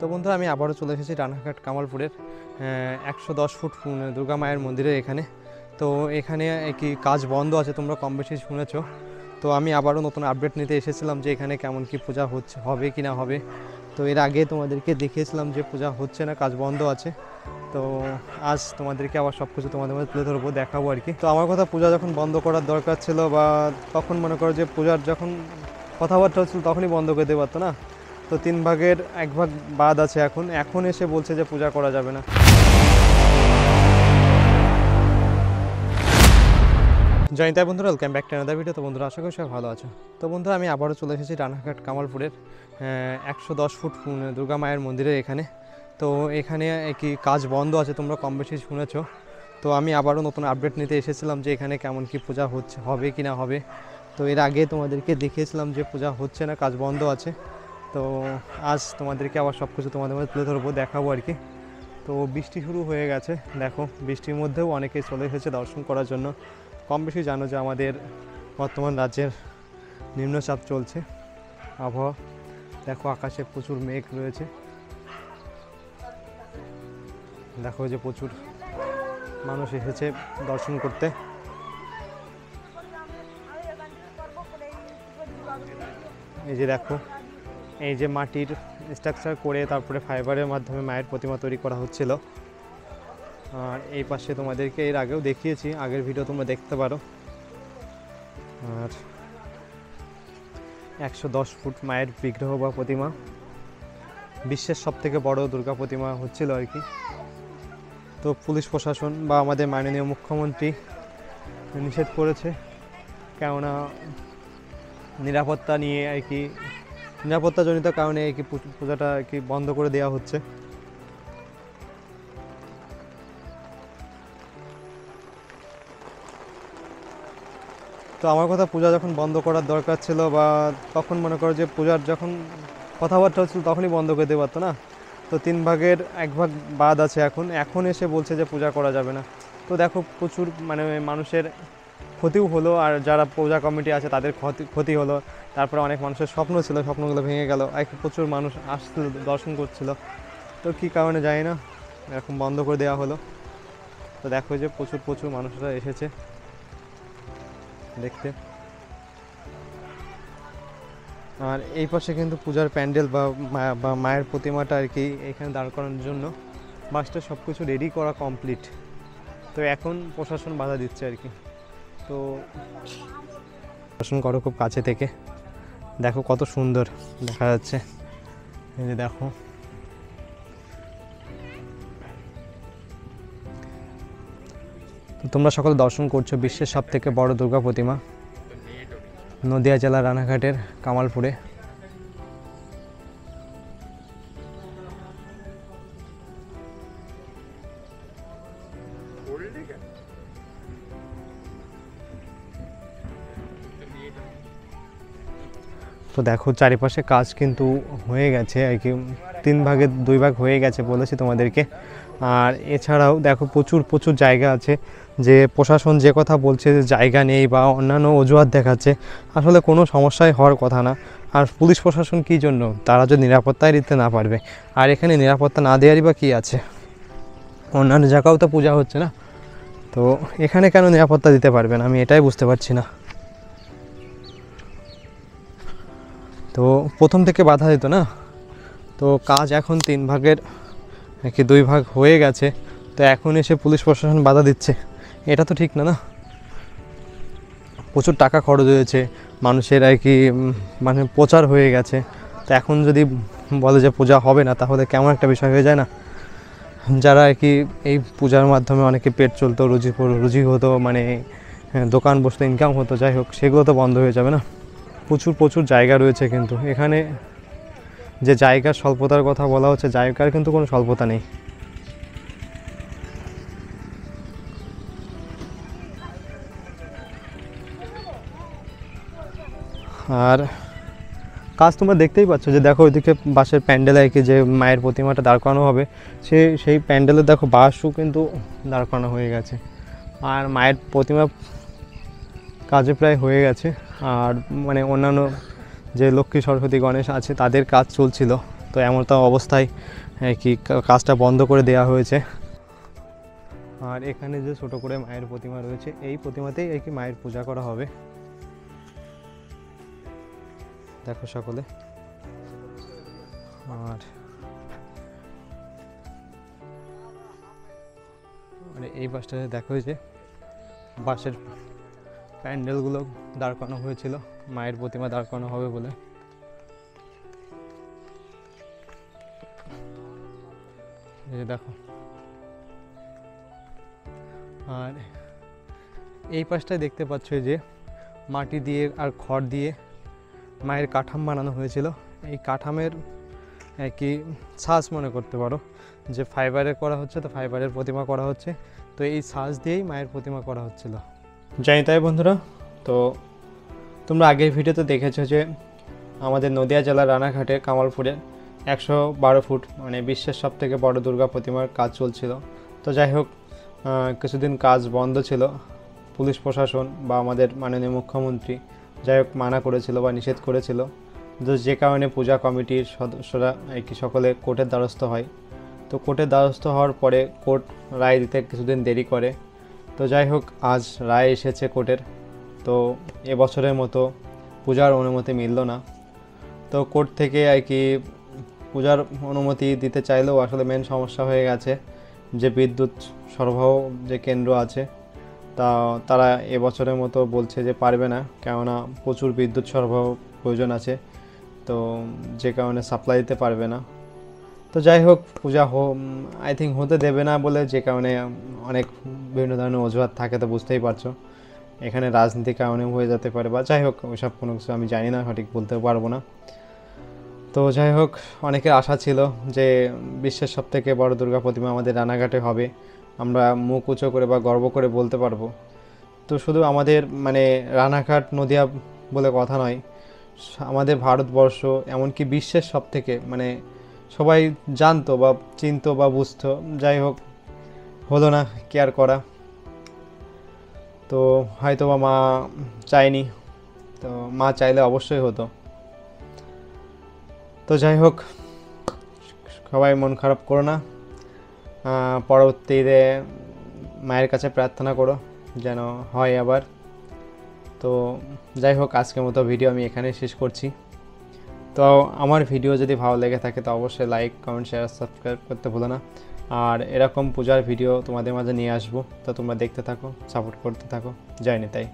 তো বন্ধুরা আমি আবারও চলে এসেছি রানাঘাট কামালপুরের 110 ফুট দুর্গা মায়ের মন্দিরের এখানে। তো এখানে কি কাজ বন্ধ আছে, তোমরা কম বেশি শুনেছো। তো আমি আবারও নতুন আপডেট নিতে এসেছিলাম যে এখানে কেমন কি পূজা হচ্ছে, হবে কি না হবে। তো এর আগে তোমাদেরকে দেখিয়েছিলাম যে পূজা হচ্ছে না, কাজ বন্ধ আছে। তো আজ তোমাদেরকে আবার সব কিছু তোমাদের মধ্যে তুলে ধরবো, দেখাবো আর কি। তো আমার কথা, পূজা যখন বন্ধ করার দরকার ছিল বা তখন মনে করো যে পূজার যখন কথাবার্তা হচ্ছিল তখনই বন্ধ করে দিতে পারতো না। তো 3 ভাগের 1 ভাগ বাদ আছে, এখন এসে বলছে যে পূজা করা যাবে না। জয় তাই বন্ধুরা, welcome back to another video. তো বন্ধুরা আশা করি সবাই ভালো আছো। তো বন্ধুরা আমি আবারও চলে এসেছি রানাঘাট কামালপুরের 110 ফুট দুর্গা মায়ের মন্দিরের এখানে। তো এখানে কি কাজ বন্ধ আছে, তোমরা কম বেশি শুনেছো। তো আমি আবারও নতুন আপডেট নিতে এসেছিলাম যে এখানে কেমন কি পূজা হচ্ছে, হবে কি না হবে। তো এর আগে তোমাদেরকে দেখিয়েছিলাম যে পূজা হচ্ছে না, কাজ বন্ধ আছে। তো আজ তোমাদেরকে আবার সব কিছু তোমাদের মধ্যে তুলে ধরবো, দেখাবো আর কি। তো বৃষ্টি শুরু হয়ে গেছে, দেখো বৃষ্টির মধ্যেও অনেকেই চলে এসেছে দর্শন করার জন্য। কম বেশি জানো যে আমাদের বর্তমান রাজ্যের নিম্নচাপ চলছে, আবহাওয়া দেখো, আকাশে প্রচুর মেঘ রয়েছে। দেখো যে প্রচুর মানুষ এসেছে দর্শন করতে। এই যে দেখো, এই যে মাটির স্ট্রাকচার করে তারপরে ফাইবারের মাধ্যমে মায়ের প্রতিমা তৈরি করা হচ্ছিল। আর এই পাশে তোমাদেরকে এর আগেও দেখিয়েছি, আগের ভিডিও তোমরা দেখতে পারো। আর 110 ফুট মায়ের বিগ্রহ বা প্রতিমা, বিশ্বের সবথেকে বড় দুর্গা প্রতিমা হচ্ছিল আর কি। তো পুলিশ প্রশাসন বা আমাদের মাননীয় মুখ্যমন্ত্রী নিষেধ করেছে, কেননা নিরাপত্তা নিয়ে আর কি, নিরাপত্তাজনিত কারণে আর কি পূজাটা আর কি বন্ধ করে দেওয়া হচ্ছে। তো আমার কথা, পূজা যখন বন্ধ করার দরকার ছিল বা তখন মনে করো যে পূজার যখন কথাবার্তা হচ্ছিল তখনই বন্ধ করে দিতে পারতো না। তো 3 ভাগের 1 ভাগ বাদ আছে, এখন এসে বলছে যে পূজা করা যাবে না। তো দেখো প্রচুর মানুষের ক্ষতিও হলো, আর যারা পূজা কমিটি আছে তাদের ক্ষতি হলো। তারপরে অনেক মানুষের স্বপ্ন ছিল, স্বপ্নগুলো ভেঙে গেল। প্রচুর মানুষ আসছিল, দর্শন করছিল। তো কী কারণে জানি না এরকম বন্ধ করে দেওয়া হলো। তো দেখো যে প্রচুর মানুষরা এসেছে দেখতে। আর এই পাশে কিন্তু পূজার প্যান্ডেল বা মায়ের প্রতিমাটা আর কি এখানে দাঁড় করানোর জন্য বাসটা সব কিছু রেডি করা কমপ্লিট। তো এখন প্রশাসন বাধা দিচ্ছে আর কি। তো দর্শন করো খুব কাছে থেকে, দেখো কত সুন্দর দেখা যাচ্ছে। এই যে দেখো, তো তোমরা সকলে দর্শন করছো বিশ্বের সবথেকে বড় দুর্গা প্রতিমা, নদিয়া জেলা রানাঘাটের কামালপুরে। তো দেখো চারিপাশে কাজ কিন্তু হয়ে গেছে আর কি, 3 ভাগের 2 ভাগ হয়ে গেছে বলেছি তোমাদেরকে। আর এছাড়াও দেখো প্রচুর জায়গা আছে, যে প্রশাসন যে কথা বলছে যে জায়গা নেই বা অন্যান্য অজুহাত দেখাচ্ছে, আসলে কোনো সমস্যাই হওয়ার কথা না। আর পুলিশ প্রশাসন কী জন্য, তারা যদি নিরাপত্তায় দিতে না পারবে, আর এখানে নিরাপত্তা না দেওয়ারই বা কী আছে, অন্যান্য জায়গাও তো পূজা হচ্ছে না, তো এখানে কেন নিরাপত্তা দিতে পারবে না, আমি এটাই বুঝতে পারছি না। তো প্রথম থেকে বাধা দিত না, তো কাজ এখন 3 ভাগের 2 ভাগ হয়ে গেছে, তো এখন এসে পুলিশ প্রশাসন বাধা দিচ্ছে, এটা তো ঠিক না। না, প্রচুর টাকা খরচ হয়েছে মানুষের আর কি, প্রচার হয়ে গেছে। তো এখন যদি বলে যে পূজা হবে না, তাহলে কেমন একটা বিষয় হয়ে যায় না। যারা আর কি এই পূজার মাধ্যমে অনেকে পেট চলতো, রুজি হতো, দোকান বসতো, ইনকাম হতো, যাই হোক সেগুলো তো বন্ধ হয়ে যাবে না। প্রচুর জায়গা রয়েছে, কিন্তু এখানে যে জায়গার স্বল্পতার কথা বলা হচ্ছে, জায়গার কিন্তু কোনো স্বল্পতা নেই। আর কাজ তোমরা দেখতেই পাচ্ছ, যে দেখো ওইদিকে বাঁশের প্যান্ডেলে আর কি যে মায়ের প্রতিমাটা দাঁড় করানো হবে, সেই প্যান্ডেলে দেখো বাঁশও কিন্তু দাঁড় করানো হয়ে গেছে। আর মায়ের প্রতিমা কাজে প্রায় হয়ে গেছে। আর অন্যান্য যে লক্ষ্মী সরস্বতী গণেশ আছে তাদের কাজ চলছিল। তো তো এমন তো অবস্থায় কি কাজটা বন্ধ করে দেওয়া হয়েছে। আর এখানে যে ছোট করে মায়ের প্রতিমা রয়েছে, এই প্রতিমাতেই কি মায়ের পূজা করা হবে। দেখো সকলে। আর এই বাসটাতে দেখো যে বাসের প্যান্ডেলগুলো দাঁড় করানো হয়েছিল মায়ের প্রতিমা দাঁড় করানো হবে বলে। এই দেখো। আর এই পাশটায় দেখতে পাচ্ছ যে মাটি দিয়ে আর খড় দিয়ে মায়ের কাঠাম বানানো হয়েছিল। এই কাঠামের কি ছাঁচ মনে করতে পারো, যে ফাইবারের করা হচ্ছে, তো ফাইবারের প্রতিমা করা হচ্ছে, তো এই ছাঁচ দিয়েই মায়ের প্রতিমা করা হচ্ছিল। জানি তাই বন্ধুরা, তো তোমরা আগের ভিডিওতে দেখেছো যে আমাদের নদিয়া জেলার রানাঘাটে কামালপুরে 112 ফুট মানে বিশ্বের সবথেকে বড় দুর্গা প্রতিমার কাজ চলছিল। তো যাই হোক, কিছুদিন কাজ বন্ধ ছিল, পুলিশ প্রশাসন বা আমাদের মাননীয় মুখ্যমন্ত্রী যাই হোক মানা করেছিল বা নিষেধ করেছিল, তো যে কারণে পূজা কমিটির সদস্যরা কি সকলে কোর্টের দ্বারস্থ হয়। তো কোর্টের দ্বারস্থ হওয়ার পরে কোর্ট রায় দিতে কিছুদিন দেরি করে। তো যাই হোক, আজ রায় এসেছে কোর্টের। তো এবছরের মতো পূজার অনুমতি মিলল না। তো কোর্ট থেকে কি পূজার অনুমতি দিতে চাইলেও আসলে মেন সমস্যা হয়ে গেছে যে বিদ্যুৎ সরবরাহ যে কেন্দ্র আছে তারা এবছরের মতো বলছে যে পারবে না, কেননা প্রচুর বিদ্যুৎ সরবরাহ প্রয়োজন আছে, তো যে কারণে সাপ্লাই দিতে পারবে না। তো যাই হোক, পূজা আই থিঙ্ক হতে দেবে না বলে, যে কারণে অনেক বিভিন্ন ধরনের অজুহাত থাকে, তো বুঝতেই পারছো এখানে রাজনীতির কারণেও হয়ে যেতে পারে, বা যাই হোক ওইসব কোনো কিছু আমি জানি না, সঠিক বলতে পারবো না। তো যাই হোক, অনেকের আশা ছিল যে বিশ্বের সবথেকে বড় দুর্গা প্রতিমা আমাদের রানাঘাটে হবে, আমরা মুখ উঁচু করে বা গর্ব করে বলতে পারবো। তো শুধু আমাদের মানে রানাঘাট নদিয়া বলে কথা নয়, আমাদের ভারতবর্ষ এমনকি বিশ্বের সবথেকে মানে সবাই জানতো বা চিনতো বা বুঝতো। যাই হোক, হলো না, কি আর করা। তো হয়তো বা মা চায়নি, তো মা চাইলে অবশ্যই হতো। তো যাই হোক, সবাই মন খারাপ করো না, পরবর্তীতে মায়ের কাছে প্রার্থনা করো যেন হয় আবার। তো যাই হোক, আজকের মতো ভিডিও আমি এখানে শেষ করছি। তো আমার ভিডিও যদি ভালো লেগে থাকে তো অবশ্যই লাইক, কমেন্ট, শেয়ার, সাবস্ক্রাইব করতে ভুলো না। আর এরকম পূজার ভিডিও তোমাদের মাঝে নিয়ে আসবো, তো তোমরা দেখতে থাকো, সাপোর্ট করতে থাকো। জয় নিতাই।